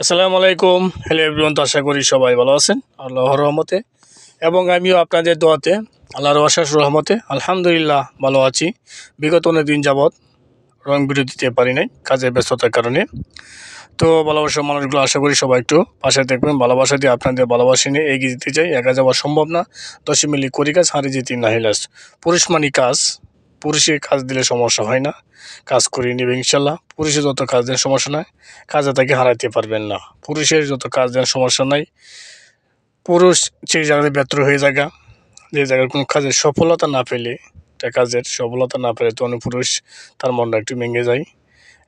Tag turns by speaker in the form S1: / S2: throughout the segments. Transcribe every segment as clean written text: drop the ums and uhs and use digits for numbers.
S1: আসসালামু আলাইকুম। Hello everyone, তো আশা করি সবাই ভালো আছেন আল্লাহর রহমতে, এবং আমিও আপনাদের দোয়াতে আল্লাহর অশেষ রহমতে আলহামদুলিল্লাহ ভালো আছি। বিগত অনেক দিন যাবৎ রং ভিডিও দিতে পারি নাই কাজের ব্যস্ততার কারণে। তো ভালোবাসার মানুষগুলো আশা করি সবাই একটু পাশে দেখবেন। ভালোবাসা দিয়ে আপনাদের ভালোবাসা নিয়ে এগিয়ে যেতে চাই। একা যাওয়া সম্ভব না, 10 মিলি করি কাজ হারিয়ে যেতে না হিলাস। পুরুষ মানি কাজ, পুরুষে কাজ দিলে সমস্যা হয় না, কাজ করিয়ে নেবে ইনশাল্লাহ। পুরুষের যত কাজ দেন সমস্যা নাই, কাজে তাকে হারাইতে পারবেন না। পুরুষের যত কাজ দেন সমস্যা নাই, পুরুষ সেই জায়গায় ব্যর্থ হয়ে জায়গা, যে জায়গায় কোনো কাজের সফলতা না পেলে, একটা কাজের সফলতা না পেলে তো অনেক পুরুষ তার মনটা একটু ভেঙে যায়।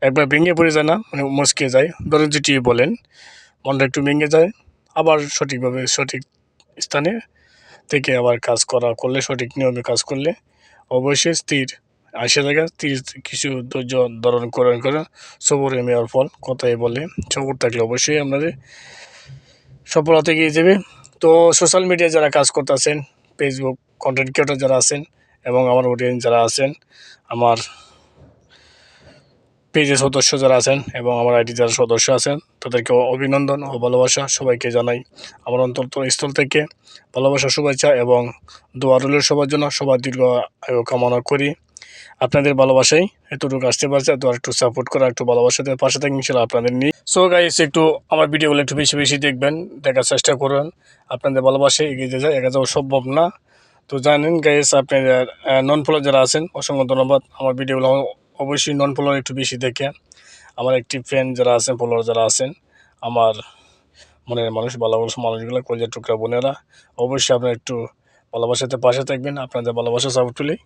S1: একবার ভেঙে পড়ে যায় না, মানে মুচকে যায়, ধরেন যেটি বলেন, মনটা একটু ভেঙে যায়। আবার সঠিকভাবে সঠিক স্থানে থেকে আবার কাজ করলে, সঠিক নিয়মে কাজ করলে অবশ্যই স্থির আসে জায়গা। স্থির কিছু ধৈর্য ধারণ করে সবরে মেয়ার ফল কথাই বলে, সবর থাকলে অবশ্যই আপনাদের সফলতা এগিয়ে যাবে। তো সোশ্যাল মিডিয়ায় যারা কাজ করতেছেন, ফেসবুক কন্টেন্ট ক্রিয়েটর যারা আছেন এবং আমার অডিয়েন্স যারা আছেন, আমার পেজের সদস্য যারা আছেন এবং আমার আইডি যারা সদস্য আছেন, তাদেরকে অভিনন্দন ও ভালোবাসা সবাইকে জানাই আমার অন্তরস্থল থেকে। ভালোবাসা, শুভেচ্ছা এবং দোয়া রইল সবার জন্য। সবার দীর্ঘ আয়ু কামনা করি। আপনাদের ভালোবাসাই এতটুকু আসতে পারছে, তো একটু সাপোর্ট করা, একটু ভালোবাসা দেওয়ার পাশে থাকি ইনশাল্লাহ আপনাদের নিয়ে। সো গাইস, একটু আমার ভিডিওগুলো একটু বেশি বেশি দেখবেন, দেখার চেষ্টা করুন। আপনাদের ভালোবাসায় এগিয়ে যায়, এগিয়ে যাওয়া সম্ভব না। তো জানেন গাইস, আপনাদের নন ফলোয়ার যারা আছেন অসংখ্য ধন্যবাদ। আমার ভিডিওগুলো অবশ্যই নন ফলোয়ার একটু বেশি দেখে, আমার একটি ফ্রেন্ড যারা আছেন, ফলোয়ার যারা আছেন, আমার মনের মানুষ, ভালোবাসা মানুষগুলো, কলেজের টুকরা বোনেরা, অবশ্যই আপনারা একটু ভালোবাসাতে পাশে থাকবেন। আপনাদের ভালোবাসা সাপোর্ট তুলি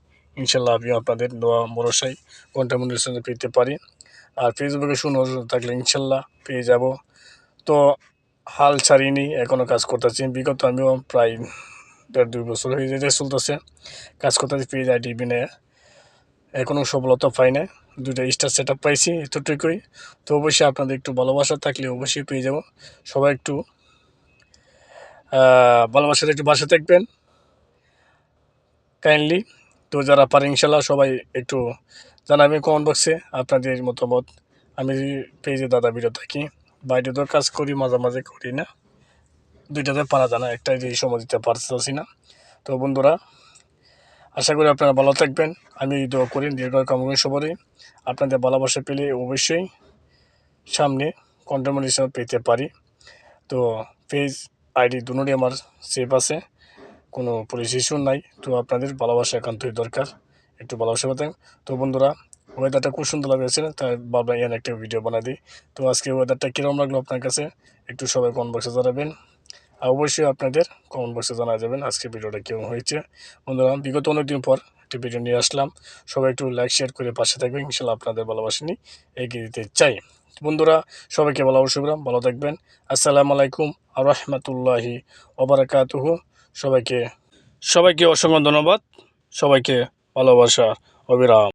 S1: ইনশাল্লাহ আমিও আপনাদের দোয়া ভরসায় কন্টেন্টের সঙ্গে পেতে পারি। আর ফেসবুকে থাকলে ইনশাল্লাহ পেয়ে যাব। তো হাল ছাড়িনি, এখনও কাজ করতেছি। বিগত আমিও প্রায় 1.5-2 বছর হয়ে যেতে চলতেছে কাজ করতেছি পেজ আইডি বিনে, এখনও সফলতা পাই না। 2টা স্টার সেট আপ পাইছি, এতটুকুই। তো অবশ্যই আপনাদের একটু ভালোবাসা থাকলে অবশ্যই পেয়ে যাব। সবাই একটু ভালোবাসাতে একটু বাসা থাকবেন কাইন্ডলি। তো যারা পারেন ইনশাল্লাহ সবাই একটু জানাবেন কমেন্ট বক্সে আপনাদের মতামত। আমি পেজে দাদা ভিডিও থাকি, বাইরে তো কাজ করি, মাঝে মাঝে করি না, 2টাতে পারা যায় না, একটাই যে সময় দিতে পারতেছি না। তো বন্ধুরা, আশা করি আপনারা ভালো থাকবেন। আমি দোয়া করি, দীর্ঘ কামনা সবারই। আপনাদের ভালোবাসা পেলে অবশ্যই সামনে কন্টেন্ট পেতে পারি। তো পেজ আইডি দুটোই আমার সেভ আছে, কোনো পুলিশ ইস্যু নাই। তো আপনাদের ভালোবাসা একান্তই দরকার, একটু ভালোবাসা পেতেন। তো বন্ধুরা, ওয়েদারটা খুব সুন্দর লাগছে, তাই ভাবলাম এখানে একটা ভিডিও বানাই দিই। তো আজকে ওয়েদারটা কীরকম লাগলো আপনার কাছে একটু সবাই কমেন্ট বক্সে জানাবেন। আর অবশ্যই আপনাদের কমেন্ট বক্সে জানা যাবেন আজকে ভিডিওটা কেমন হয়েছে। বন্ধুরা, বিগত অনেকদিন পর একটি ভিডিও নিয়ে আসলাম, সবাই একটু লাইক শেয়ার করে পাশে থাকবেন ইনশাল্লাহ। আপনাদের ভালোবাসা নিয়ে এগিয়ে দিতে চাই। বন্ধুরা, সবাইকে ভালোবাসা, ভালো থাকবেন। আসসালামু আলাইকুম আর রহমতুল্লাহি ওবারাকাতুহু। সবাইকে অসংখ্য ধন্যবাদ, সবাইকে ভালোবাসা অবিরাম।